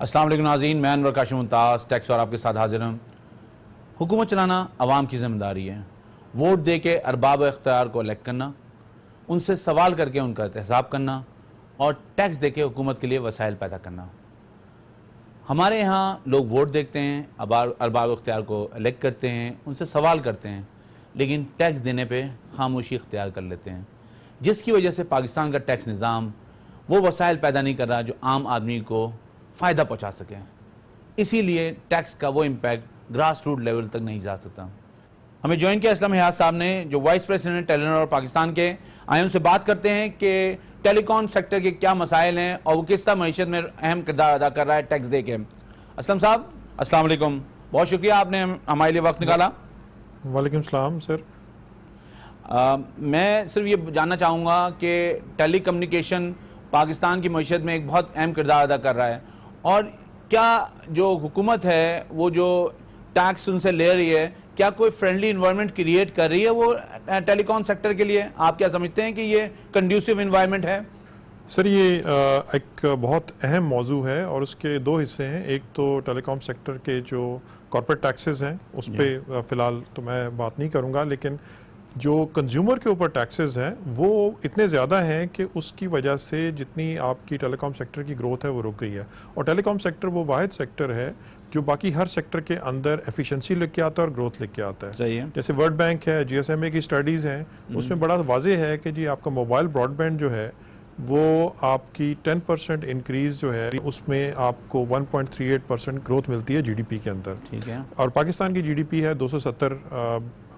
अस्सलाम वालेकुम नाज़रीन, मैं अनवर काशिम मुमताज़ टैक्स और आपके साथ हाजिर हूँ। हुकूमत चलाना अवाम की ज़िम्मेदारी है। वोट दे के अरबाब इख्तियार को इलेक्ट करना, उनसे सवाल करके उनका एहतसाब करना और टैक्स दे के हुकूमत के लिए वसाइल पैदा करना। हमारे यहाँ लोग वोट देखते हैं, अरबाब इख्तियार को इलेक्ट करते हैं, उनसे सवाल करते हैं, लेकिन टैक्स देने पर खामोशी इख्तियार कर लेते हैं, जिसकी वजह से पाकिस्तान का टैक्स निज़ाम वो वसाइल पैदा नहीं कर रहा जो आम आदमी को फ़ायदा पहुंचा सके। इसीलिए टैक्स का वो इम्पैक्ट ग्रास रूट लेवल तक नहीं जा सकता। हमें ज्वाइन किया असलम हयात साहब ने, जो वाइस प्रेसिडेंट टेलीनॉर पाकिस्तान के आए। उनसे बात करते हैं कि टेलीकॉम सेक्टर के क्या मसाइल हैं और वो किस तरह मईशत में अहम किरदार अदा कर रहा है टैक्स दे के। असलम साहब अस्सलाम वालेकुम, बहुत शुक्रिया आपने हमारे लिए वक्त निकाला। वालेकुम सलाम सर। मैं सिर्फ ये जानना चाहूँगा कि टेली कम्युनिकेशन पाकिस्तान की मईशत में एक बहुत अहम किरदार अदा कर रहा है, और क्या जो हुकूमत है वो जो टैक्स उनसे ले रही है, क्या कोई फ्रेंडली इन्वायरमेंट क्रिएट कर रही है वो टेलीकॉम सेक्टर के लिए? आप क्या समझते हैं कि ये कंड्यूसिव इन्वायरमेंट है? सर ये एक बहुत अहम मौजू है और उसके दो हिस्से हैं। एक तो टेलीकॉम सेक्टर के जो कॉर्पोरेट टैक्सेस हैं उस पर फ़िलहाल तो मैं बात नहीं करूँगा, लेकिन जो कंज्यूमर के ऊपर टैक्सेस हैं वो इतने ज़्यादा हैं कि उसकी वजह से जितनी आपकी टेलीकॉम सेक्टर की ग्रोथ है वो रुक गई है। और टेलीकॉम सेक्टर वो वाहिद सेक्टर है जो बाकी हर सेक्टर के अंदर एफिशिएंसी लेके आता है और ग्रोथ लेके आता है। सही है। जैसे वर्ल्ड बैंक है, GSMA की स्टडीज़ हैं, उसमें बड़ा वाज़ेह है कि जी आपका मोबाइल ब्रॉडबैंड जो है वो आपकी 10% इंक्रीज़ जो है उसमें आपको 1.38% ग्रोथ मिलती है GDP के अंदर। ठीक है। और पाकिस्तान की GDP है $270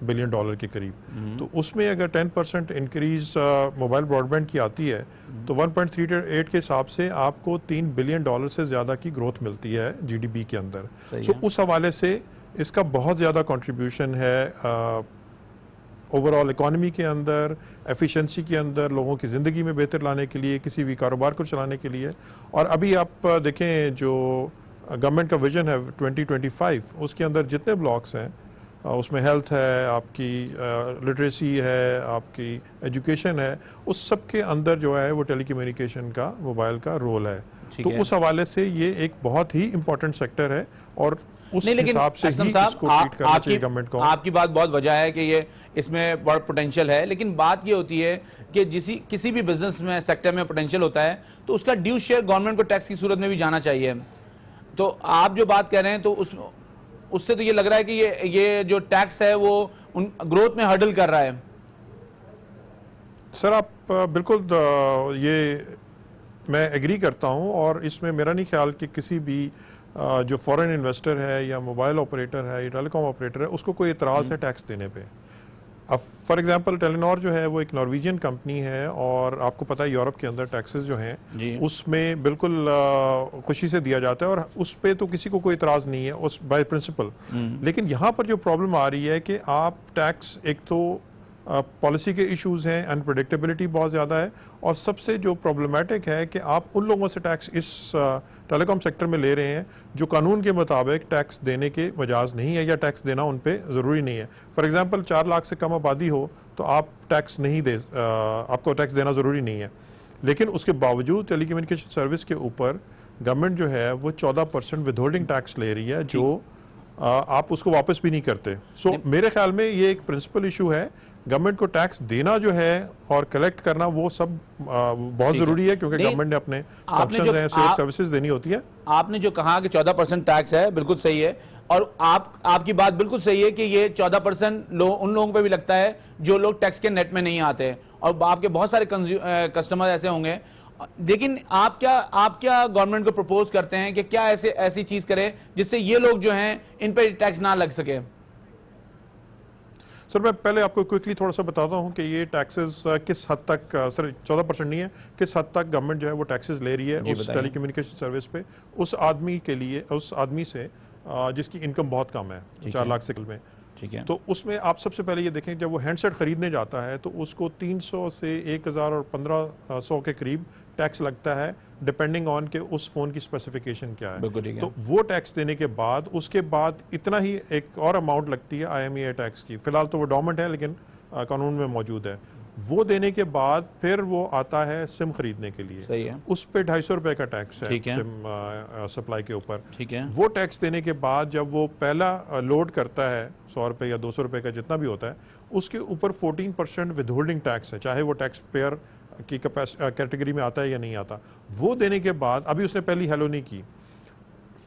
बिलियन के करीब। तो उसमें अगर 10% इंक्रीज मोबाइल ब्रॉडबैंड की आती है तो 1.38 के हिसाब से आपको $3 बिलियन से ज़्यादा की ग्रोथ मिलती है GDP के अंदर। सो उस हवाले से इसका बहुत ज़्यादा कंट्रीब्यूशन है ओवरऑल इकॉनमी के अंदर, एफिशिएंसी के अंदर, लोगों की ज़िंदगी में बेहतर लाने के लिए, किसी भी कारोबार को चलाने के लिए। और अभी आप देखें जो गवर्नमेंट का विजन है 2025, उसके अंदर जितने ब्लॉक्स हैं उसमें हेल्थ है, आपकी लिटरेसी है, आपकी एजुकेशन है, उस सब के अंदर जो है वो टेलीकम्युनिकेशन का, मोबाइल का रोल है। तो उस हवाले से ये एक बहुत ही इम्पोर्टेंट सेक्टर है और उस हिसाब से ही इसको ट्रीट करना चाहिए गवर्नमेंट को। आपकी बात बहुत वजह है कि ये इसमें बड़ा पोटेंशियल है, लेकिन बात ये होती है कि किसी भी बिजनेस में सेक्टर में पोटेंशियल होता है तो उसका ड्यू शेयर गवर्नमेंट को टैक्स की सूरत में भी जाना चाहिए। तो आप जो बात कह रहे हैं तो उससे तो ये लग रहा है कि ये जो टैक्स है वो उन ग्रोथ में हर्डल कर रहा है। सर आप बिल्कुल ये मैं एग्री करता हूं, और इसमें मेरा नहीं ख्याल कि किसी भी जो फॉरेन इन्वेस्टर है या मोबाइल ऑपरेटर है या टेलीकॉम ऑपरेटर है उसको कोई इतराज़ है टैक्स देने पे। अब फॉर एग्जांपल टेलीनॉर जो है वो एक नॉर्वेजियन कंपनी है और आपको पता है यूरोप के अंदर टैक्सेस जो हैं उसमें बिल्कुल खुशी से दिया जाता है और उस पर तो किसी को कोई इतराज़ नहीं है उस बाय प्रिंसिपल। लेकिन यहाँ पर जो प्रॉब्लम आ रही है कि आप टैक्स, एक तो पॉलिसी के इश्यूज हैं, अनप्रेडिक्टेबिलिटी बहुत ज़्यादा है, और सबसे जो प्रॉब्लमेटिक है कि आप उन लोगों से टैक्स इस टेलीकॉम सेक्टर में ले रहे हैं जो कानून के मुताबिक टैक्स देने के मजाज नहीं है या टैक्स देना उन पे ज़रूरी नहीं है। फॉर एग्जांपल 4 लाख से कम आबादी हो तो आप टैक्स नहीं दे, आपको टैक्स देना ज़रूरी नहीं है, लेकिन उसके बावजूद टेलीकम्युनिकेशन सर्विस के ऊपर गवर्नमेंट जो है वो 14% विदहोल्डिंग टैक्स ले रही है जो आप उसको वापस भी नहीं करते। सो मेरे ख्याल में ये एक प्रिंसिपल इशू है। गवर्नमेंट को टैक्स देना जो है और कलेक्ट करना वो सब बहुत जरूरी है, क्योंकि गवर्नमेंट ने अपने फंक्शंस हैं, स्टेट सर्विसेज देनी होती है। आपने जो कहा कि 14% टैक्स है, बिल्कुल सही है, और आपकी बात बिल्कुल सही है कि ये 14% उन लोगों पे भी लगता है जो लोग टैक्स के नेट में नहीं आते, और आपके बहुत सारे कस्टमर ऐसे होंगे। लेकिन आप क्या गवर्नमेंट को प्रपोज करते हैं कि क्या ऐसी चीज करे जिससे ये लोग जो हैं इन पे टैक्स ना लग सके? सर मैं पहले आपको क्विकली थोड़ा सा बताता हूं कि ये टैक्सेस किस हद तक, सर 14% नहीं है, किस हद तक गवर्नमेंट जो है वो टैक्सेस ले रही है उस टेलीकम्युनिकेशन सर्विस पे उस आदमी के लिए, उस आदमी से जिसकी इनकम बहुत कम है 4 लाख से कल में। ठीक है। तो उसमें आप सबसे पहले ये देखें, जब वो हैंडसेट खरीदने जाता है तो उसको 300 से 1000 और 1500 के करीब टैक्स लगता है, डिपेंडिंग ऑन के उस फोन की स्पेसिफिकेशन क्या है। तो वो टैक्स देने के बाद उसके बाद इतना ही एक और अमाउंट लगती है IMEI टैक्स की। फिलहाल तो वो डॉर्मेंट है लेकिन कानून में मौजूद है। वो देने के बाद फिर वो आता है सिम खरीदने के लिए, सही है, उस पे 250 रुपए का टैक्स है सिम सप्लाई के ऊपर। ठीक है, वो टैक्स देने के बाद जब वो पहला लोड करता है 100 रुपए या 200 रुपए का जितना भी होता है, उसके ऊपर 14% विद होल्डिंग टैक्स है, चाहे वो टैक्स पेयर की कैटेगरी में आता है या नहीं आता। वो देने के बाद अभी उसने पहली हेलो नहीं की,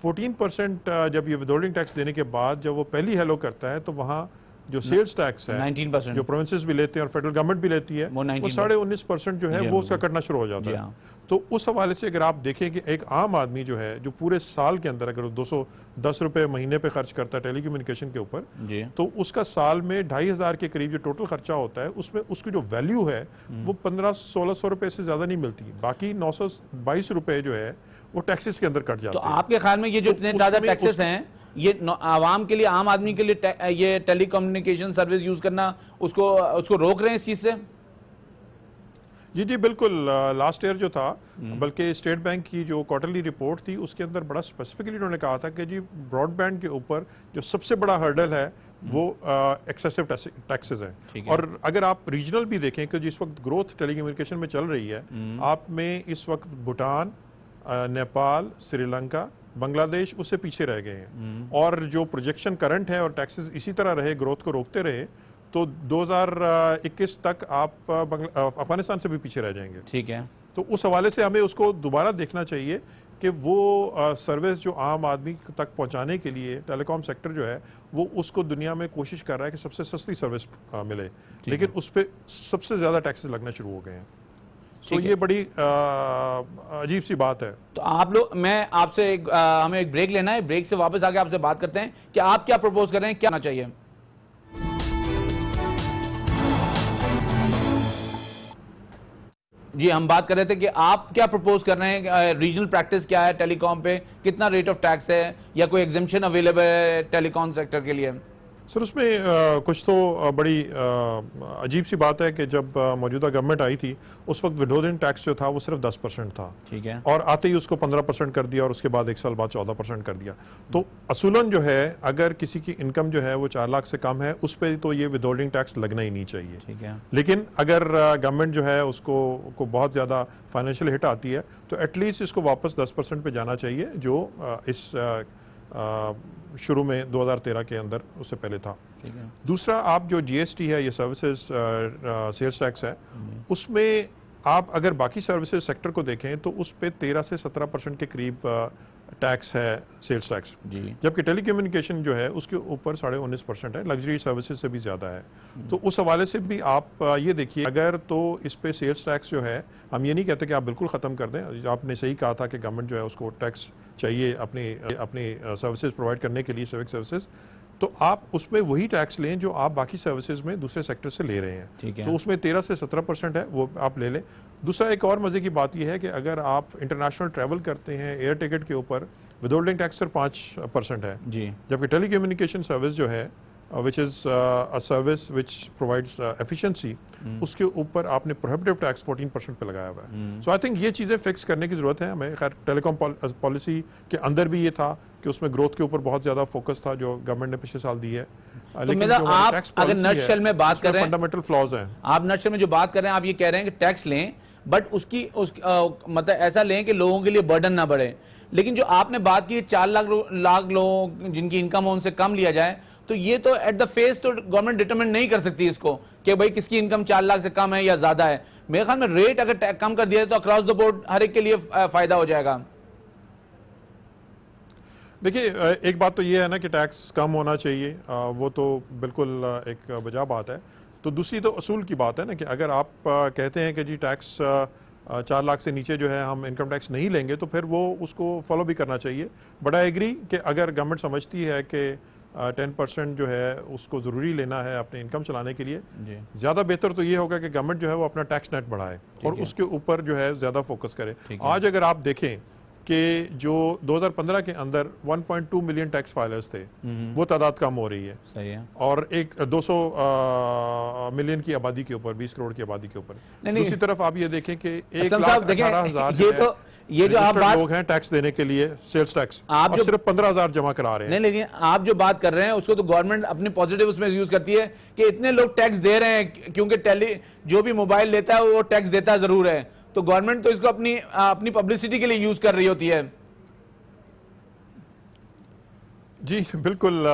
14% जब ये विदहोल्डिंग टैक्स देने के बाद जब वो पहली हेलो करता है तो वहाँ जो सेल्स टैक्स है 19%, जो प्रोविंसेस भी लेते हैं और फेडरल गवर्नमेंट भी लेती है, वो 19.5% जो है वो उसका कटना शुरू हो जाता है। तो उस हवाले से अगर आप देखें कि एक आम आदमी जो है जो पूरे साल के अंदर अगर 210 रुपए महीने पे खर्च करता है टेलीकम्युनिकेशन के ऊपर, तो उसका साल में 2,500 के करीब जो टोटल खर्चा होता है उसमें उसकी जो वैल्यू है वो 1500-1600 रुपए से ज्यादा नहीं मिलती, बाकी 922 रुपए जो है वो टैक्सेस के अंदर कट जाते हैं। तो आपके ख्याल में ये जो इतने ज्यादा टैक्सेस हैं, ये आवाम के लिए, आम आदमी के लिए ये टेलीकम्युनिकेशन सर्विस यूज करना उसको रोक रहे हैं इस चीज से? जी जी बिल्कुल। लास्ट ईयर जो था, बल्कि स्टेट बैंक की जो क्वार्टरली रिपोर्ट थी उसके अंदर बड़ा स्पेसिफिकली उन्होंने कहा था कि जी ब्रॉडबैंड के ऊपर जो सबसे बड़ा हर्डल है वो एक्सेसिव टैक्सेस है। और अगर आप रीजनल भी देखें कि जिस वक्त ग्रोथ टेलीकम्युनिकेशन में चल रही है, आप में इस वक्त भूटान, नेपाल, श्रीलंका, बांग्लादेश उससे पीछे रह गए हैं। और जो प्रोजेक्शन करंट है और टैक्सेस इसी तरह रहे, ग्रोथ को रोकते रहे, तो 2021 तक आप अफगानिस्तान से भी पीछे रह जाएंगे। ठीक है, तो उस हवाले से हमें उसको दोबारा देखना चाहिए कि वो सर्विस जो आम आदमी तक पहुंचाने के लिए टेलीकॉम सेक्टर जो है वो उसको दुनिया में कोशिश कर रहा है कि सबसे सस्ती सर्विस मिले, लेकिन उस पर सबसे ज़्यादा टैक्सेस लगना शुरू हो गए हैं। तो ये बड़ी अजीब सी बात है। तो आप लोग, मैं आपसे हमें एक ब्रेक लेना है, ब्रेक से वापस आके आपसे बात करते हैं कि आप क्या प्रपोज कर रहे हैं, क्या होना चाहिए। जी, हम बात कर रहे थे कि आप क्या प्रपोज कर रहे हैं, रीजनल प्रैक्टिस क्या है टेलीकॉम पे, कितना रेट ऑफ टैक्स है या कोई एग्जेम्पशन अवेलेबल है टेलीकॉम सेक्टर के लिए? सर उसमें कुछ तो बड़ी अजीब सी बात है कि जब मौजूदा गवर्नमेंट आई थी उस वक्त विदहोल्डिंग टैक्स जो था वो सिर्फ 10% था। ठीक है, और आते ही उसको 15% कर दिया और उसके बाद एक साल बाद 14% कर दिया। तो असूलन जो है अगर किसी की इनकम जो है वो 4 लाख से कम है उस पर तो ये विदहोल्डिंग टैक्स लगना ही नहीं चाहिए। ठीक है, लेकिन अगर गवर्नमेंट जो है उसको बहुत ज़्यादा फाइनेंशियल हिट आती है तो एटलीस्ट इसको वापस 10% पे जाना चाहिए जो इस शुरू में 2013 के अंदर उससे पहले था। दूसरा, आप जो जीएसटी है, ये सर्विसेज सेल्स टैक्स है, उसमें आप अगर बाकी सर्विसेज सेक्टर को देखें तो उस पे 13 से 17% के करीब टैक्स है, सेल्स टैक्स, जबकि टेलीकम्युनिकेशन जो है उसके ऊपर 19.5% है, लग्जरी सर्विसेज से भी ज़्यादा है। तो उस हवाले से भी आप ये देखिए, अगर तो इस पे सेल्स टैक्स जो है, हम ये नहीं कहते कि आप बिल्कुल ख़त्म कर दें, आपने सही कहा था कि गवर्नमेंट जो है उसको टैक्स चाहिए अपनी सर्विसेज प्रोवाइड करने के लिए, सिविक सर्विसेज, तो आप उसमें वही टैक्स लें जो आप बाकी सर्विसेज में दूसरे सेक्टर से ले रहे हैं। तो उसमें 13 से 17% है, वो आप ले लें। दूसरा, एक और मजे की बात यह है कि अगर आप इंटरनेशनल ट्रैवल करते हैं एयर टिकट के ऊपर, विदहोल्डिंग टैक्स सिर्फ 5% है जी, जबकि टेलीकम्युनिकेशन सर्विस जो है which is a service which provides efficiency, उसके ऊपर आपने प्रोहिबिटिव टैक्स 14% पे लगाया हुआ है। सो आई थिंक ये चीज़ें फिक्स करने की ज़रूरत है हमें। खैर, टेलीकॉम पॉलिसी के अंदर भी ये था कि उसमें ग्रोथ के ऊपर बहुत ज़्यादा फोकस था जो गवर्नमेंट ने पिछले साल दी है। लेकिन आप अगर नटशेल में बात कर रहे हैं, फंडामेंटल फ्लॉज हैं, आप नटशेल में जो बात कर रहे हैं, आप ये कह रहे हैं कि टैक्स लें बट मतलब ऐसा लें कि लोगों के लिए बर्डन ना बढ़े। लेकिन जो आपने बात की 4 लाख लोगों जिनकी इनकम हो उनसे कम लिया जाए, तो ये तो एट द फेस तो गवर्नमेंट डिटरमिन नहीं कर सकती इसको कि भाई किसकी इनकम 4 लाख से कम है या ज्यादा है। मेरे ख्याल में रेट अगर कम कर दिया जाए तो अक्रॉस द बोर्ड हर एक के लिए फायदा हो जाएगा। देखिए, एक बात तो ये है ना कि टैक्स कम होना चाहिए, वो तो बिल्कुल एक वजह बात है। तो दूसरी तो असूल की बात है ना कि अगर आप कहते हैं कि जी टैक्स 4 लाख से नीचे जो है हम इनकम टैक्स नहीं लेंगे, तो फिर वो उसको फॉलो भी करना चाहिए। बट आई एग्री कि अगर गवर्नमेंट समझती है कि 10% जो है उसको ज़रूरी लेना है अपने इनकम चलाने के लिए, ज़्यादा बेहतर तो ये होगा कि गवर्नमेंट जो है वो अपना टैक्स नेट बढ़ाए और उसके ऊपर जो है ज़्यादा फोकस करे। आज अगर आप देखें कि जो 2015 के अंदर 1.2 मिलियन टैक्स फाइलर्स थे, वो तादाद कम हो रही है। सही है। और एक 200 मिलियन की आबादी के ऊपर, 20 करोड़ की आबादी के ऊपर। दूसरी तरफ आप ये देखें कि 1,18,000 ये जो आप बात लोग हैं टैक्स देने के लिए, सेल्स टैक्स, आप सिर्फ 15,000 जमा करा रहे हैं। नहीं, लेकिन आप जो बात कर रहे हैं उसको तो गवर्नमेंट अपनी पॉजिटिव उसमें यूज करती है कि इतने लोग टैक्स दे रहे हैं, क्योंकि जो भी मोबाइल लेता है वो टैक्स देता जरूर है, तो गवर्नमेंट तो इसको अपनी पब्लिसिटी के लिए यूज कर रही होती है। जी बिल्कुल,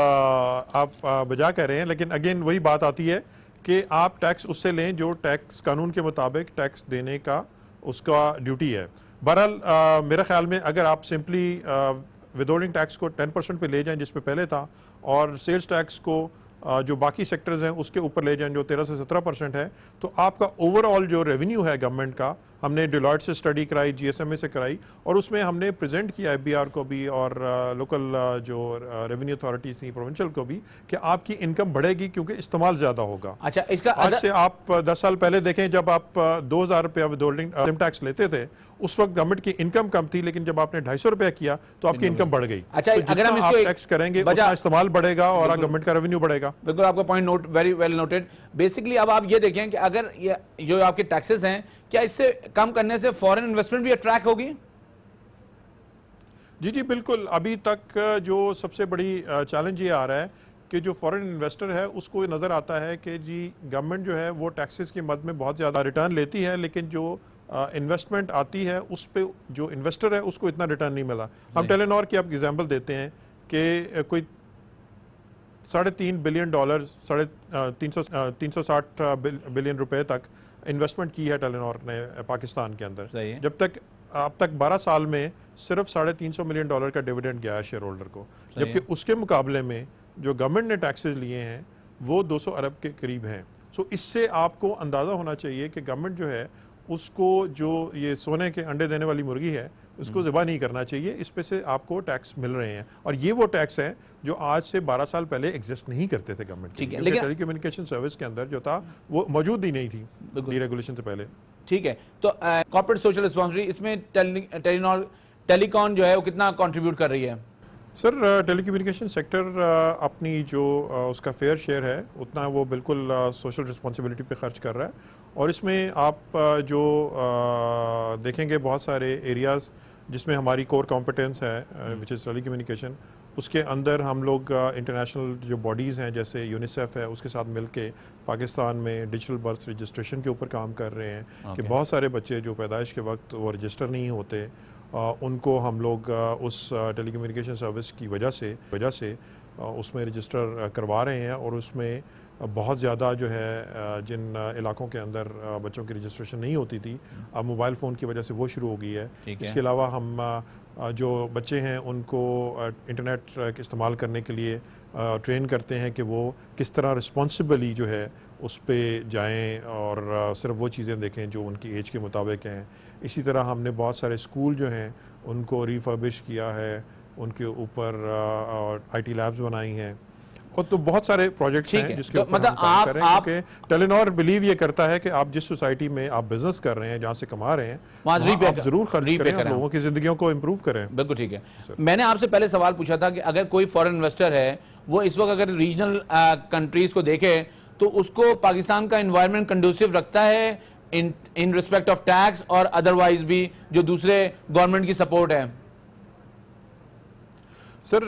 आप बजा कह रहे हैं, लेकिन अगेन वही बात आती है कि आप टैक्स उससे लें जो टैक्स कानून के मुताबिक टैक्स देने का उसका ड्यूटी है। बहरहाल मेरे ख्याल में अगर आप सिंपली विदहोल्डिंग टैक्स को 10% पे ले जाएं जिस पे पहले था, और सेल्स टैक्स को जो बाकी सेक्टर्स हैं उसके ऊपर ले जाएं जो 13 से 17% है, तो आपका ओवरऑल जो रेवेन्यू है गवर्नमेंट का, हमने डिलॉयट से स्टडी कराई, GSMA से कराई, और उसमें हमने प्रेजेंट किया FBR को भी और लोकल जो रेवेन्यू अथॉरिटीज थी प्रोविंशियल को भी, कि आपकी इनकम बढ़ेगी क्योंकि इस्तेमाल ज्यादा होगा। अच्छा, इसका आज से आप 10 साल पहले देखें, जब आप 2,000 रुपया विदहोल्डिंग टैक्स लेते थे, उस वक्त गवर्नमेंट की इनकम कम थी, लेकिन जब आपने 250 रुपया किया तो आपकी इनकम बढ़ गई। अच्छा, तो अगर हम आप इसको टैक्स करेंगे उतना इस्तेमाल बढ़ेगा और गवर्नमेंट का रेवेन्यू बढ़ेगा। बिल्कुल, आपका point very well noted. Basically अब आप ये देखें कि अगर ये जो आपके टैक्सेस हैं, क्या इससे कम करने से फॉरेन इन्वेस्टमेंट भी अट्रैक्ट होगी? जी जी बिल्कुल। अभी तक जो सबसे बड़ी चैलेंज ये आ रहा है कि जो फॉरेन इन्वेस्टर है उसको नज़र आता है कि जी गवर्नमेंट जो है वो टैक्सेस की मद में बहुत ज़्यादा रिटर्न लेती है, लेकिन जो इन्वेस्टमेंट आती है उस पे जो इन्वेस्टर है उसको इतना रिटर्न नहीं मिला। हम टेलीनॉर की आप एग्जांपल देते हैं कि कोई $3.5 बिलियन, 360 बिलियन रुपए तक इन्वेस्टमेंट की है टेलीनॉर ने पाकिस्तान के अंदर। जब तक अब तक 12 साल में सिर्फ $350 मिलियन का डिविडेंड गया है शेयर होल्डर को, जबकि उसके मुकाबले में जो गवर्नमेंट ने टैक्सेस लिए हैं वो 200 अरब के करीब हैं। सो इससे आपको अंदाज़ा होना चाहिए कि गवर्नमेंट जो है उसको जो ये सोने के अंडे देने वाली मुर्गी है उसको ज़िबा नहीं करना चाहिए, इस पे से आपको टैक्स मिल रहे हैं, और ये वो टैक्स है जो आज से 12 साल पहले एग्जिस्ट नहीं करते थे गवर्नमेंट के, क्योंकि टेलीकम्युनिकेशन सर्विस के अंदर जो था वो मौजूद ही नहीं थी डीरेगुलेशन से पहले। ठीक है, तो कॉर्पोरेट सोशल रिस्पांसिबिलिटी इसमें टेलीकॉम जो है वो कितना कंट्रीब्यूट कर रही है? सर टेलीकम्युनिकेशन सेक्टर अपनी जो उसका फेयर शेयर है उतना वो बिल्कुल सोशल रिस्पांसिबिलिटी पे खर्च कर रहा है, और इसमें आप जो देखेंगे बहुत सारे एरियाज़ जिसमें हमारी कोर कॉम्पिटेंस है विच इज़ टेलीकम्युनिकेशन, उसके अंदर हम लोग इंटरनेशनल जो बॉडीज़ हैं जैसे यूनिसेफ है उसके साथ मिलके पाकिस्तान में डिजिटल बर्थ रजिस्ट्रेशन के ऊपर काम कर रहे हैं कि बहुत सारे बच्चे जो पैदाइश के वक्त वो रजिस्टर नहीं होते, उनको हम लोग उस टेलीकम्युनिकेशन सर्विस की वजह से उसमें रजिस्टर करवा रहे हैं, और उसमें बहुत ज़्यादा जो है जिन इलाकों के अंदर बच्चों की रजिस्ट्रेशन नहीं होती थी, अब मोबाइल फ़ोन की वजह से वो शुरू हो गई है। इसके अलावा हम जो बच्चे हैं उनको इंटरनेट इस्तेमाल करने के लिए ट्रेन करते हैं कि वो किस तरह रिस्पॉन्सिबली जो है उस पर जाएँ और सिर्फ वो चीज़ें देखें जो उनकी एज के मुताबिक हैं। इसी तरह हमने बहुत सारे स्कूल जो हैं उनको रिफर्बिश किया है, उनके ऊपर IT लैब्स बनाई हैं, और तो बहुत सारे प्रोजेक्ट्स हैं जिसके ऊपर मतलब हम काम कर रहे हैं, क्योंकि टेलीनॉर बिलीव ये करता है कि आप जिस सोसाइटी में आप बिजनेस कर रहे हैं, जहाँ से कमा रहे हैं, आप जरूर खर्च करें, लोगों की जिंदगियों को इम्प्रूव करें। बिल्कुल ठीक है। मैंने आपसे पहले सवाल पूछा था कि अगर कोई फॉरेन इन्वेस्टर है वो इस वक्त अगर रीजनल कंट्रीज को देखे तो उसको पाकिस्तान का एनवायरनमेंट कंडूसिव रखता है इन रिस्पेक्ट ऑफ टैक्स और अदरवाइज भी जो दूसरे गवर्नमेंट की सपोर्ट है? सर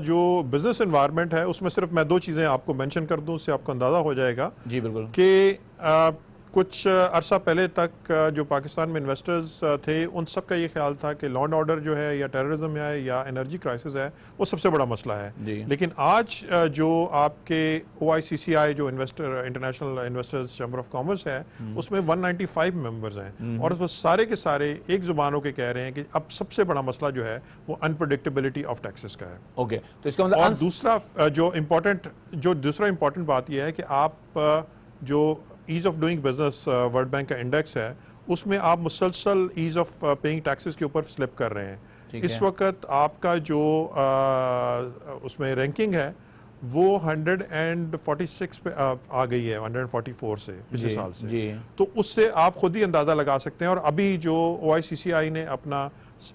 जो बिजनेस एनवायरनमेंट है उसमें सिर्फ मैं 2 चीज़ें आपको मेंशन कर दूं, उससे आपको अंदाज़ा हो जाएगा। जी बिल्कुल। कि कुछ अरसा पहले तक जो पाकिस्तान में इन्वेस्टर्स थे उन सब का ये ख्याल था कि लॉ एंड ऑर्डर जो है या टेररिज्म है या एनर्जी क्राइसिस है वो सबसे बड़ा मसला है, लेकिन आज जो आपके OICCI जो international investors chamber of commerce है उसमें 195 मेंबर्स हैं, और वो सारे के सारे एक जुबानों के कह रहे हैं कि अब सबसे बड़ा मसला जो है वो अनप्रेडिक्टेबिलिटी ऑफ टैक्सेस का है। ओके, तो इसका मतलब और दूसरा इंपॉर्टेंट बात यह है कि आप जो ease of doing business World Bank का इंडेक्स है उसमें आप मुसलसल ईज ऑफ पेइंग टैक्सेस के ऊपर स्लिप कर रहे हैं। इस वक्त आपका जो उसमें रैंकिंग है वो 146 पे आ गई है 144 से पिछले साल से। तो उससे आप खुद ही अंदाजा लगा सकते हैं। और अभी जो OICCI ने अपना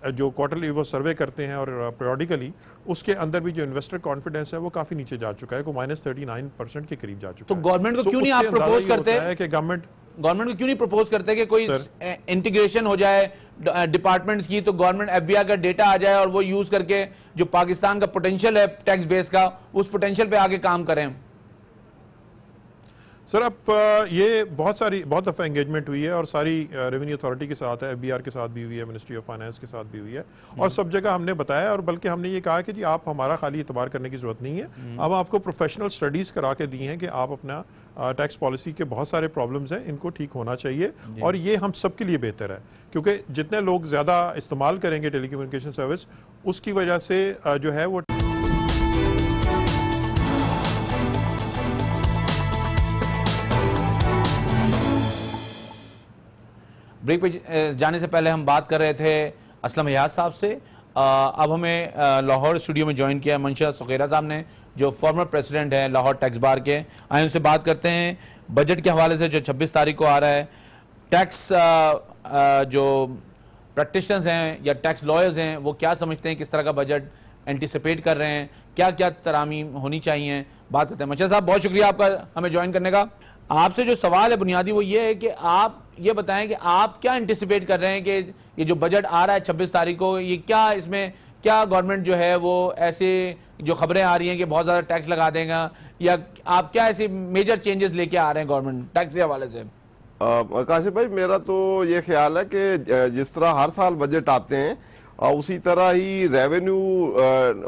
जो क्वार्टरली वो सर्वे करते हैं और पीरियडिकली, उसके अंदर भी जो इन्वेस्टर कॉन्फिडेंस है वो काफी नीचे जा चुका है, को -39% के करीब जा चुका है। तो गवर्नमेंट को क्यों नहीं आप प्रपोज करते हैं कि गवर्नमेंट को क्यों नहीं प्रपोज करते कि कोई इंटीग्रेशन हो जाए डिपार्टमेंट्स की, तो गवर्नमेंट FBI का डेटा आ जाए और वो यूज करके जो पाकिस्तान का पोटेंशियल है टैक्स बेस का, उस पोटेंशियल पे आगे काम करें। सर अब ये बहुत दफ़ा एंगेजमेंट हुई है और सारी रेवेन्यू अथॉरिटी के साथ है, FBR के साथ भी हुई है, मिनिस्ट्री ऑफ फाइनेंस के साथ भी हुई है, और सब जगह हमने बताया। और बल्कि हमने ये कहा कि जी आप हमारा खाली इतबार करने की जरूरत नहीं है, अब आपको प्रोफेशनल स्टडीज़ करा के दी हैं कि आप अपना टैक्स पॉलिसी के बहुत सारे प्रॉब्लम्स हैं, इनको ठीक होना चाहिए। और ये हम सब के लिए बेहतर है, क्योंकि जितने लोग ज़्यादा इस्तेमाल करेंगे टेलीकम्युनिकेशन सर्विस, उसकी वजह से जो है वो ब्रेक पे जाने से पहले हम बात कर रहे थे असलम हयात साहब से। अब हमें लाहौर स्टूडियो में ज्वाइन किया मंशा सुगैरा साहब ने, जो फॉर्मर प्रेसिडेंट हैं लाहौर टैक्स बार के। आए उनसे बात करते हैं बजट के हवाले से जो 26 तारीख को आ रहा है। टैक्स जो प्रैक्टिशनर्स हैं या टैक्स लॉयर्स हैं वो क्या समझते हैं, किस तरह का बजट एंटिसिपेट कर रहे हैं, क्या क्या तरामीम होनी चाहिए, बात करते हैं। मंशा साहब बहुत शुक्रिया आपका हमें ज्वाइन करने का। आपसे जो सवाल है बुनियादी वो ये है कि आप ये बताएं कि आप क्या एंटिसिपेट कर रहे हैं कि ये जो बजट आ रहा है 26 तारीख को, ये क्या इसमें क्या गवर्नमेंट जो है वो ऐसे जो खबरें आ रही हैं कि बहुत ज़्यादा टैक्स लगा देगा, या आप क्या ऐसे मेजर चेंजेस लेके आ रहे हैं गवर्नमेंट टैक्स के हवाले से? काशिफ भाई, मेरा तो ये ख्याल है कि जिस तरह हर साल बजट आते हैं उसी तरह ही रेवेन्यू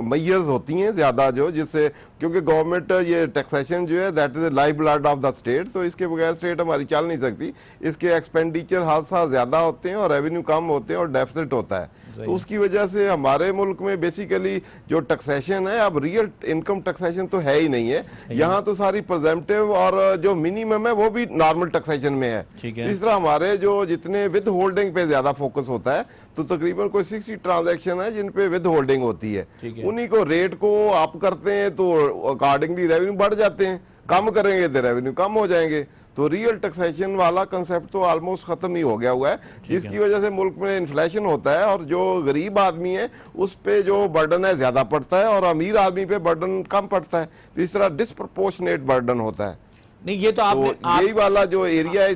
मैयर्स होती हैं ज़्यादा, जो जिससे क्योंकि गवर्नमेंट ये टैक्सेशन जो है that is life blood of the state, तो इसके बगैर स्टेट हमारी चल नहीं सकती। इसके एक्सपेंडिचर हर साल ज़्यादा होते हैं और रेवेन्यू कम होते हैं और डेफिसिट होता है। तो उसकी वजह से हमारे मुल्क में बेसिकली जो टैक्सेशन है, अब रियल इनकम टैक्सेशन तो है ही नहीं है। यहाँ तो सारी प्रेजेंटिव और जो मिनिमम है वो भी नॉर्मल टैक्सेशन में है। इस तरह हमारे जो जितने विद होल्डिंग पे ज्यादा फोकस होता है, तो तकरीबन कोई 60 ट्रांजैक्शन है जिन पे विद होल्डिंग होती है, उन्हीं को रेट को अप करते हैं तो अकॉर्डिंगली रेवेन्यू बढ़ जाते हैं, कम करेंगे तो रेवेन्यू कम हो जाएंगे। तो रियल टैक्सेशन वाला कंसेप्ट तो ऑलमोस्ट खत्म ही हो गया हुआ है, जिसकी वजह से मुल्क में इन्फ्लेशन होता है और जो गरीब आदमी है उस पे जो बर्डन है ज्यादा पड़ता है और अमीर आदमी पे बर्डन कम पड़ता है। तो इस तरह डिस्प्रपोर्शनेट बर्डन होता है। नहीं, ये तो यही वाला जो एरिया है,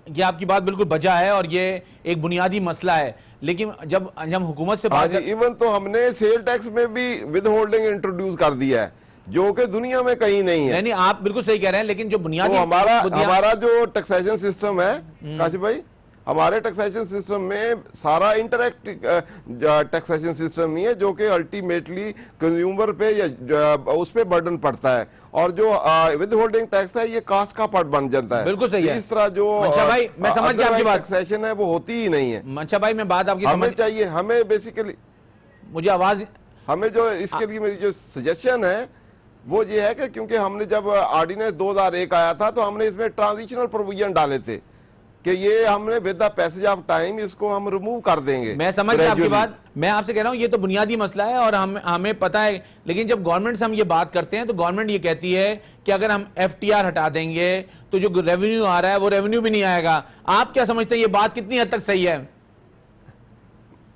ये आपकी बात बिल्कुल बजा है और ये एक बुनियादी मसला है। लेकिन जब हुकूमत से बात इवन तो हमने सेल टैक्स में भी विद होल्डिंग इंट्रोड्यूस कर दिया है, जो कि दुनिया में कहीं नहीं है। नहीं, आप बिल्कुल सही कह रहे हैं, लेकिन जो बुनियादी तो हमारा जो टैक्सेशन सिस्टम है काशिफ भाई, हमारे टैक्सेशन सिस्टम में सारा इंटरैक्ट टैक्सेशन सिस्टम ही है, जो कि अल्टीमेटली कंज्यूमर पे या उस पे बर्डन पड़ता है। और जो विद होल्डिंग टैक्स है ये कास्ट का पार्ट बन जाता है। बिल्कुल सही है। इस तरह जो मंशा भाई मैं समझ गया आपकी बात, टैक्सेशन है वो होती ही नहीं है। मंशा भाई मैं बात आपकी हमें चाहिए, हमें बेसिकली मुझे आवाज हमें जो इसके लिए मेरी जो सजेशन है वो ये है कि क्योंकि हमने जब ऑर्डिनेंस 2001 आया था तो हमने इसमें ट्रांजिशनल प्रोविजन डाले थे कि ये हमने with the passage of time इसको हम रिमूव कर देंगे। मैं समझ गया आपकी बात। मैं आपसे कह रहा हूं ये तो बुनियादी मसला है और हमें पता है, लेकिन जब गवर्नमेंट से हम ये बात करते हैं तो गवर्नमेंट ये कहती है कि अगर हम FTR हटा देंगे तो जो रेवेन्यू आ रहा है वो रेवेन्यू भी नहीं आएगा। आप क्या समझते हैं ये बात कितनी हद तक सही है?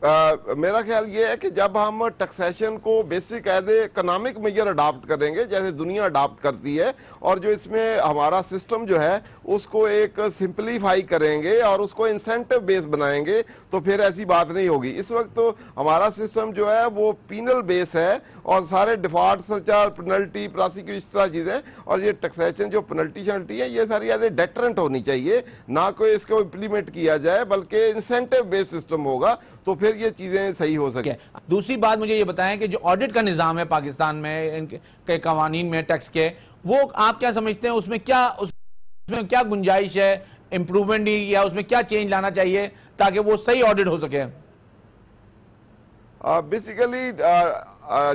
मेरा ख्याल ये है कि जब हम टैक्सेशन को basic as a economic measure adopt करेंगे जैसे दुनिया अडॉप्ट करती है, और जो इसमें हमारा सिस्टम जो है उसको एक सिंपलीफाई करेंगे और उसको इंसेंटिव बेस बनाएंगे, तो फिर ऐसी बात नहीं होगी। इस वक्त तो हमारा सिस्टम जो है वो पीनल बेस है और सारे डिफॉल्ट सरचार्ज, पेनल्टी, प्रोसिक्यूशन, इस तरह चीजें, और ये टैक्सेशन जो पेनल्टी शनल्टी है ये सारी एज ए डेटरेंट होनी चाहिए, ना कोई इसको इम्प्लीमेंट किया जाए बल्कि इंसेंटिव बेस्ड सिस्टम होगा, तो फिर ये चीजें सही हो सके। दूसरी बात मुझे ये बताएं कि जो ऑडिट का निजाम है पाकिस्तान में, इनके कवानीन में टैक्स के, वो आप क्या समझते हैं उसमें क्या गुंजाइश है इंप्रूवमेंट, या उसमें क्या चेंज लाना चाहिए ताकि वो सही ऑडिट हो सके? बेसिकली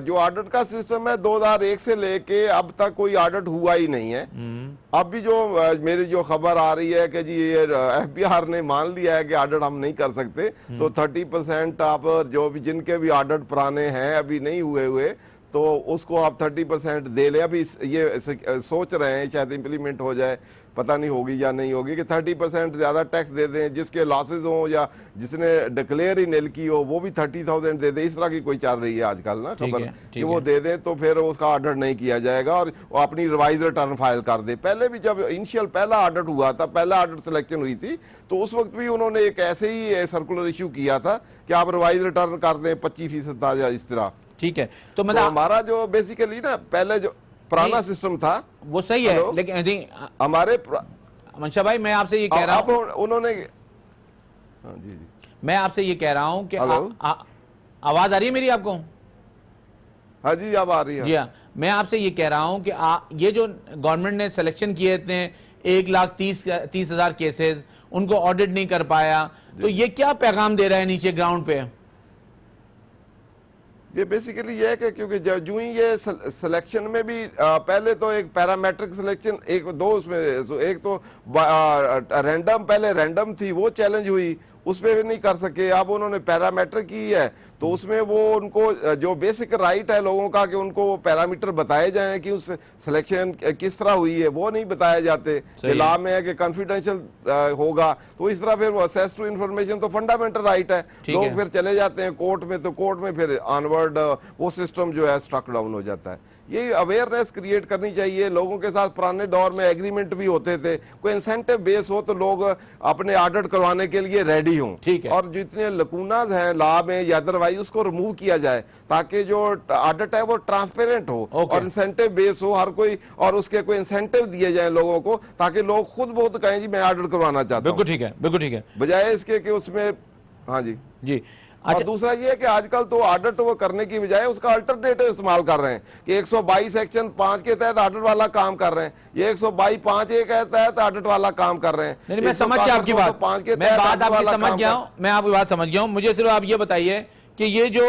जो ऑडिट का सिस्टम है 2001 से लेके अब तक कोई ऑडिट हुआ ही नहीं है। अब भी जो मेरी जो खबर आ रही है कि जी ये FBR ने मान लिया है कि ऑडिट हम नहीं कर सकते, तो 30% आप जो भी जिनके भी ऑडिट पुराने हैं अभी नहीं हुए, तो उसको आप 30% दे ले। अभी ये सोच रहे हैं, शायद इंप्लीमेंट हो जाए, पता नहीं होगी या नहीं होगी, कि 30% ज्यादा टैक्स दे दें, जिसके लॉसेज हो या जिसने डिक्लेयर ही नील की हो वो भी 30,000 दे दें। इस तरह की कोई चल रही है आजकल ना खबर, कि वो दे दें तो फिर उसका ऑडिट नहीं किया जाएगा और वो अपनी रिवाइज रिटर्न फाइल कर दे। पहले भी जब इनिशियल पहला ऑडिट हुआ था, पहला ऑडिट सिलेक्शन हुई थी, तो उस वक्त भी उन्होंने एक ऐसे ही सर्कुलर इश्यू किया था कि आप रिवाइज रिटर्न कर दें 25% था या इस तरह। ठीक है, तो मतलब हमारा जो बेसिकली ना पहले जो पुराना सिस्टम था वो सही है, लेकिन हमारे मंशा भाई मैं आपसे ये कह रहा हूँ, उन्होंने जी मैं आपसे ये कह रहा हूँ कि आवाज आ रही है मेरी आपको? हाँ जी, अब आ रही है। जी हाँ, मैं आपसे ये कह रहा हूँ कि ये जो गवर्नमेंट ने सिलेक्शन किए थे 1,30,000 केसेस, उनको ऑडिट नहीं कर पाया, तो ये क्या पैगाम दे रहा है नीचे ग्राउंड पे? ये बेसिकली ये है कि क्योंकि जो ही ये सिलेक्शन में भी पहले तो एक पैरामेट्रिक सिलेक्शन, एक दो उसमें, एक तो रैंडम, पहले रैंडम थी वो चैलेंज हुई, उसमें भी नहीं कर सके। अब उन्होंने पैरामीटर की है, तो उसमें वो उनको जो बेसिक राइट है लोगों का कि उनको पैरामीटर बताए जाएं कि उस सिलेक्शन किस तरह हुई है, वो नहीं बताए जाते। लॉ में है कि कॉन्फिडेंशियल होगा, तो इस तरह फिर वो एक्सेस टू इन्फॉर्मेशन तो फंडामेंटल राइट है। लोग फिर चले जाते हैं कोर्ट में, तो कोर्ट में फिर ऑनवर्ड वो सिस्टम जो है स्ट्रक डाउन हो जाता है। ये अवेयरनेस क्रिएट करनी चाहिए लोगों के साथ। पुराने दौर में एग्रीमेंट भी होते थे, कोई इंसेंटिव बेस हो तो लोग अपने ऑडिट करवाने के लिए रेडी हों, और जितने लकूनाज हैं लॉ में या अदरवाइज उसको रिमूव किया जाए, ताकि जो ऑडिट है वो ट्रांसपेरेंट हो और इंसेंटिव बेस हो हर कोई, और उसके कोई इंसेंटिव दिए जाए लोगों को, ताकि लोग खुद बहुत कहें जी मैं ऑडिट करवाना चाहता हूं। बिल्कुल ठीक है, बिल्कुल ठीक है, बजाय इसके कि उसमें। हाँ जी जी। और दूसरा ये है कि आजकल तो ऑडिट वो करने की बजाय उसका अल्टरनेटिव इस्तेमाल कर रहे हैं कि 122 सेक्शन 5 के तहत ऑडिट वाला काम कर रहे हैं, ये 122(5)(a) के तहत ऑडिट वाला काम कर रहे हैं। नहीं, मैं समझ गया आपकी बात, मैं बात आपकी समझ गया हूं, मैं आपकी बात समझ गया हूं। मुझे सिर्फ आप ये बताइए कि ये जो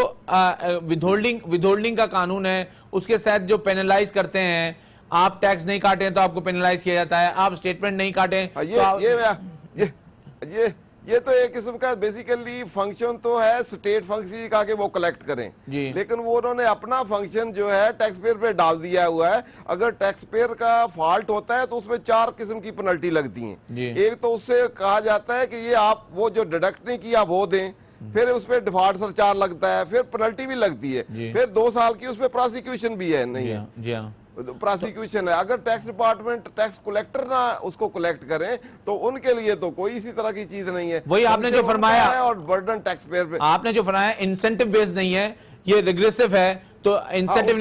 विथहोल्डिंग का कानून है, उसके तहत जो पेनलाइज करते हैं, आप टैक्स नहीं काटें तो आपको पेनलाइज किया जाता है, आप स्टेटमेंट नहीं काटें तो ये तो एक किस्म का बेसिकली फंक्शन तो है स्टेट फंक्शन का कि वो कलेक्ट करें, लेकिन वो उन्होंने अपना फंक्शन जो है टैक्स पेयर पे डाल दिया हुआ है। अगर टैक्स पेयर का फॉल्ट होता है तो उसमें 4 किस्म की पेनल्टी लगती हैं। एक तो उससे कहा जाता है कि ये आप वो जो डिडक्ट नहीं किया वो दें, फिर उसपे डिफॉल्ट सरचार्ज लगता है, फिर पेनल्टी भी लगती है, फिर 2 साल की उसपे प्रोसिक्यूशन भी है। नहीं है प्रोसिक्यूशन है। अगर टैक्स डिपार्टमेंट टैक्स कलेक्टर ना उसको कलेक्ट करें तो उनके लिए तो कोई इसी तरह की चीज नहीं है। वही आपने जो फरमाया है, और बर्डन टैक्स पेयर पे आपने जो फरमाया इंसेंटिव बेस्ड नहीं है, ये रिग्रेसिव है, तो इंसेंटिव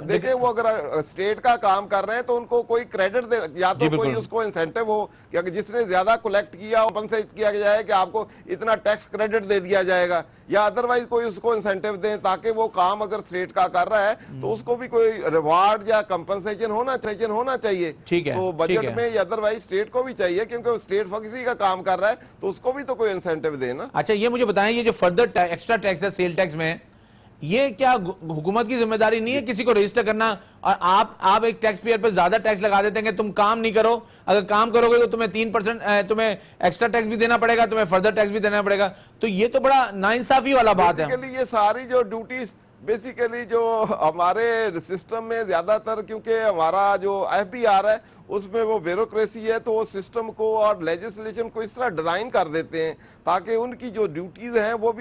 देखिए वो अगर स्टेट का काम कर रहे हैं तो उनको कोई क्रेडिट दे, या तो कोई उसको इंसेंटिव हो कि अगर जिसने ज्यादा कलेक्ट किया कंपनसेट किया जाए कि आपको इतना टैक्स क्रेडिट दे दिया जाएगा, या अदरवाइज कोई उसको इंसेंटिव दें ताकि वो काम अगर स्टेट का कर रहा है तो उसको भी कोई रिवार्ड या कंपनसेशन होना चाहिए। तो बजट में या अदरवाइज स्टेट को भी चाहिए, क्योंकि स्टेट फंक्शन का काम कर रहा है तो उसको भी तो कोई इंसेंटिव देना। अच्छा, ये मुझे बताएं, ये जो फर्दर एक्स्ट्रा टैक्स है सेल टैक्स में, ये क्या हुकूमत की जिम्मेदारी नहीं है किसी को रजिस्टर करना, और आप एक टैक्स पेयर पे ज्यादा टैक्स लगा देते हैं कि तुम काम नहीं करो, अगर काम करोगे तो तुम्हें 3% तुम्हें एक्स्ट्रा टैक्स भी देना पड़ेगा, तुम्हें फर्दर टैक्स भी देना पड़ेगा। तो ये तो बड़ा नाइंसाफी वाला बात है। ये सारी जो ड्यूटीज बेसिकली जो हमारे सिस्टम में ज्यादातर, क्योंकि हमारा जो FBR है उसमें वो ब्यूरोक्रेसी है, तो वो सिस्टम को और लेजिस्लेशन को इस तरह डिजाइन कर देते हैं ताकि उनकी जो ड्यूटीज हैं वो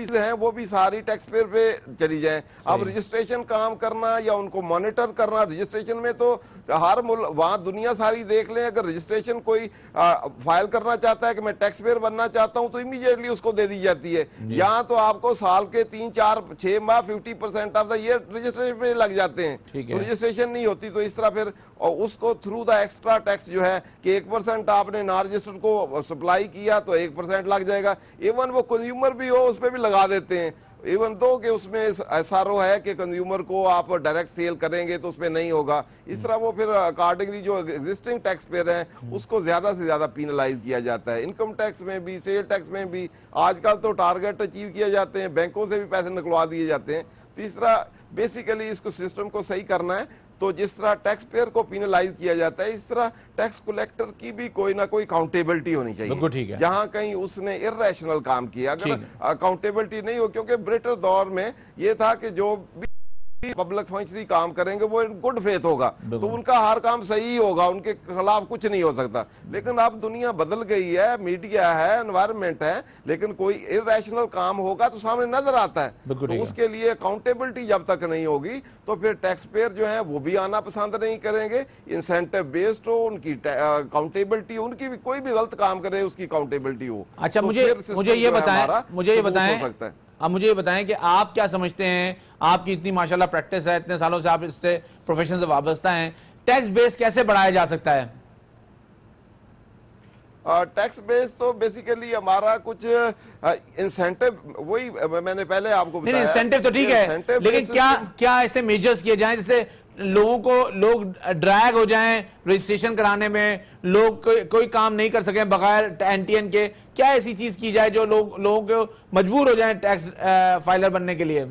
भी सारी टैक्स पेयर पे चली जाएं। अब रजिस्ट्रेशन काम करना या उनको मॉनिटर करना, रजिस्ट्रेशन में तो हर वहां दुनिया सारी देख लें, अगर रजिस्ट्रेशन कोई फाइल करना चाहता है कि मैं टैक्स पेयर बनना चाहता हूं तो इमीडिएटली उसको दे दी जाती है। यहाँ तो आपको साल के 3, 4, 6 माह 50% ऑफ द ईयर रजिस्ट्रेशन में लग जाते हैं, तो रजिस्ट्रेशन नहीं होती। तो इस तरह फिर उसको थ्रू द एक्स्ट्रा टैक्स जो है कि 1% आपने नॉन रजिस्टर्ड को सप्लाई किया तो 1% लग जाएगा। इवन वो कंज्यूमर भी हो उस पर भी लगा देते हैं, इवन दो कि उसमें SRO है कि कंज्यूमर को आप डायरेक्ट सेल करेंगे तो उसमें नहीं होगा। इस तरह वो फिर अकॉर्डिंगली जो एग्जिस्टिंग टैक्स पेयर है उसको ज्यादा से ज्यादा पीनलाइज किया जाता है। इनकम टैक्स में भी, सेल टैक्स में भी आजकल तो टारगेट अचीव किए जाते हैं, बैंकों से भी पैसे निकलवा दिए जाते हैं। तीसरा बेसिकली इसको सिस्टम को सही करना है, तो जिस तरह टैक्स पेयर को पिनलाइज किया जाता है इस तरह टैक्स कलेक्टर की भी कोई ना कोई अकाउंटेबिलिटी होनी चाहिए। जहां कहीं उसने इर्रेशनल काम किया, अगर अकाउंटेबिलिटी नहीं हो, क्योंकि ब्रिटिश दौर में ये था कि जो भी पब्लिक फंक्शनरी काम करेंगे वो इन गुड फेथ होगा, तो उनका हर काम सही होगा, उनके खिलाफ कुछ नहीं हो सकता। लेकिन अब दुनिया बदल गई है, मीडिया है, एनवायरनमेंट है, लेकिन कोई इरेशनल काम होगा तो सामने नजर आता है। तो उसके लिए अकाउंटेबिलिटी जब तक नहीं होगी तो फिर टैक्स पेयर जो है वो भी आना पसंद नहीं करेंगे। इंसेंटिव बेस्ड हो, उनकी अकाउंटेबिलिटी, उनकी भी कोई भी गलत काम करे उसकी अकाउंटेबिलिटी हो। अच्छा, मुझे ये बताएं, अब मुझे ये बताएं कि आप क्या समझते हैं, आपकी इतनी माशाल्लाह प्रैक्टिस है, इतने सालों से आप इससे प्रोफेशन से वाबस्ता हैं, टैक्स बेस कैसे बढ़ाया जा सकता है? टैक्स बेस तो बेसिकली हमारा कुछ इंसेंटिव, वही मैंने पहले आपको बताया। इंसेंटिव तो ठीक है, लेकिन क्या ऐसे मेजर्स किए जाएं जिससे लोग ड्रैग हो जाएं रजिस्ट्रेशन कराने में, लोग कोई काम नहीं कर सकें बगैर एनटीएन के? क्या ऐसी चीज की जाए जो लोगों को मजबूर हो जाएं टैक्स फाइलर बनने के लिए?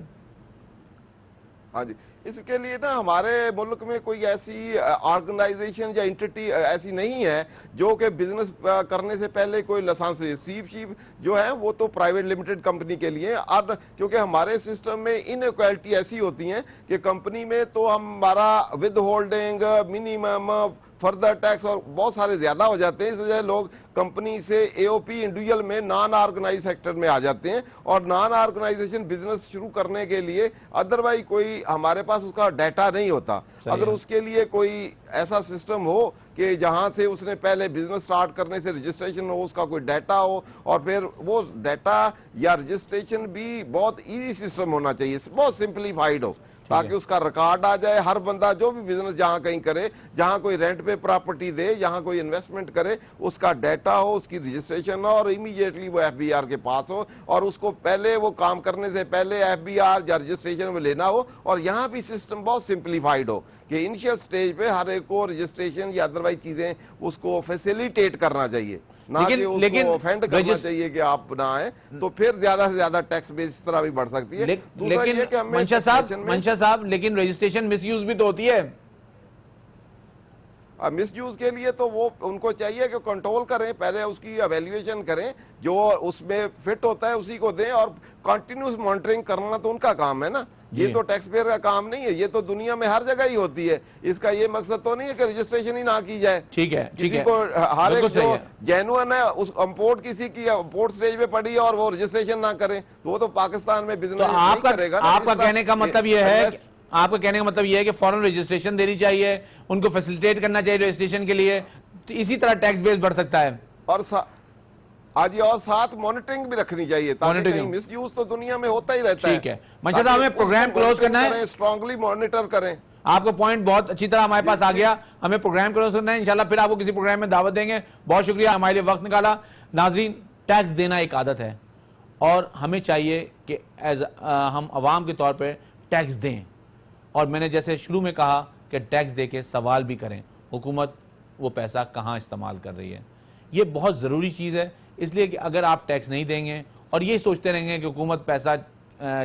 हाँ जी, इसके लिए ना हमारे मुल्क में कोई ऐसी ऑर्गेनाइजेशन या एंटिटी ऐसी नहीं है जो कि बिजनेस करने से पहले कोई लाइसेंस है। सीप जो है वो तो प्राइवेट लिमिटेड कंपनी के लिए, और क्योंकि हमारे सिस्टम में इनइक्वालिटी ऐसी होती है कि कंपनी में तो हमारा with holding, minimum, further tax और बहुत सारे ज्यादा हो जाते हैं। इस वजह लोग कंपनी से एओपी इंडिविजुअल में नॉन ऑर्गेनाइज सेक्टर में आ जाते हैं, और नॉन ऑर्गेनाइजेशन बिजनेस शुरू करने के लिए अदरवाइज कोई हमारे पास उसका डाटा नहीं होता। अगर उसके लिए कोई ऐसा सिस्टम हो कि जहां से उसने पहले बिजनेस स्टार्ट करने से रजिस्ट्रेशन हो, उसका कोई डाटा हो, और फिर वो डाटा या रजिस्ट्रेशन भी बहुत इजी सिस्टम होना चाहिए, बहुत सिंप्लीफाइड हो, ताकि उसका रिकॉर्ड आ जाए। हर बंदा जो भी बिजनेस जहां कहीं करे, जहां कोई रेंट पे प्रॉपर्टी दे, जहां कोई इन्वेस्टमेंट करे, उसका डाटा हो, उसकी रजिस्ट्रेशन हो, और इमीडिएटली वो एफबीआर के पास हो, और उसको पहले वो काम करने से पहले एफबीआर या रजिस्ट्रेशन में लेना हो। और यहाँ भी सिस्टम बहुत सिंप्लीफाइड हो कि इनिशियल स्टेज पे हर एक को रजिस्ट्रेशन या अदरवाइज चीजें उसको फैसिलिटेट करना चाहिए, ना कि उसको ऑफेंड करना चाहिए कि आप ना आए, तो फिर ज्यादा से ज्यादा टैक्स बेस इस तरह भी बढ़ सकती है। लेकिन मंशा साहब, लेकिन रजिस्ट्रेशन मिसयूज भी तो होती है। मिसयूज के लिए तो वो उनको चाहिए कि कंट्रोल करें, पहले उसकी एवेल्युएशन करें, जो उसमें फिट होता है उसी को दें, और कंटिन्यूस मॉनिटरिंग करना तो उनका काम है ना। ये तो टैक्स पेयर का काम नहीं है, ये तो दुनिया में हर जगह ही होती है। इसका ये मकसद तो नहीं है कि रजिस्ट्रेशन ही ना की जाए। ठीक है, किसी को हर एक जो जेन्युइन है उस इंपोर्ट, किसी की इंपोर्ट स्टेज पे पड़ी है और वो रजिस्ट्रेशन ना करें, तो वो तो पाकिस्तान में बिजनेस नहीं करेगा। आपका कहने का मतलब ये है, आपका कहने का मतलब यह है कि फॉरेन रजिस्ट्रेशन देनी चाहिए, उनको फैसिलिटेट करना चाहिए रजिस्ट्रेशन के लिए, तो इसी तरह टैक्स बेस बढ़ सकता है। और आज और साथ मॉनिटरिंग भी रखनी चाहिए, ताकि कहीं मिसयूज तो दुनिया में होता ही रहता है। ठीक है मंशा साहब, हमें प्रोग्राम क्लोज करना है, स्ट्रांगली मॉनिटर करें। आपका पॉइंट बहुत अच्छी तरह हमारे पास आ गया, हमें प्रोग्राम क्लोज करना है। इंशाल्लाह फिर आपको किसी प्रोग्राम में दावत देंगे। बहुत शुक्रिया हमारे लिए वक्त निकाला। नाजरीन, टैक्स देना एक आदत है और हमें चाहिए कि हम अवाम के तौर पर टैक्स दें, और मैंने जैसे शुरू में कहा कि टैक्स दे के सवाल भी करें हुकूमत वो पैसा कहाँ इस्तेमाल कर रही है। ये बहुत ज़रूरी चीज़ है, इसलिए कि अगर आप टैक्स नहीं देंगे और ये सोचते रहेंगे कि हुकूमत पैसा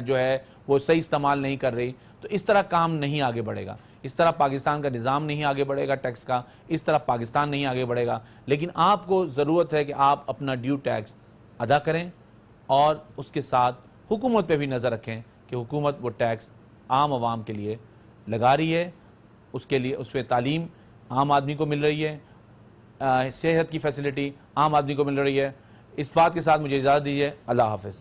जो है वो सही इस्तेमाल नहीं कर रही, तो इस तरह काम नहीं आगे बढ़ेगा, इस तरह पाकिस्तान का निज़ाम नहीं आगे बढ़ेगा टैक्स का, इस तरह पाकिस्तान नहीं आगे बढ़ेगा। लेकिन आपको ज़रूरत है कि आप अपना ड्यू टैक्स अदा करें और उसके साथ हुकूमत पे भी नज़र रखें कि हुकूमत वो टैक्स आम आवाम के लिए लगा रही है, उसके लिए उस पर तालीम आम आदमी को मिल रही है, सेहत की फैसिलिटी आम आदमी को मिल रही है। इस बात के साथ मुझे इजाज़त दीजिए। अल्लाह हाफ़िज़।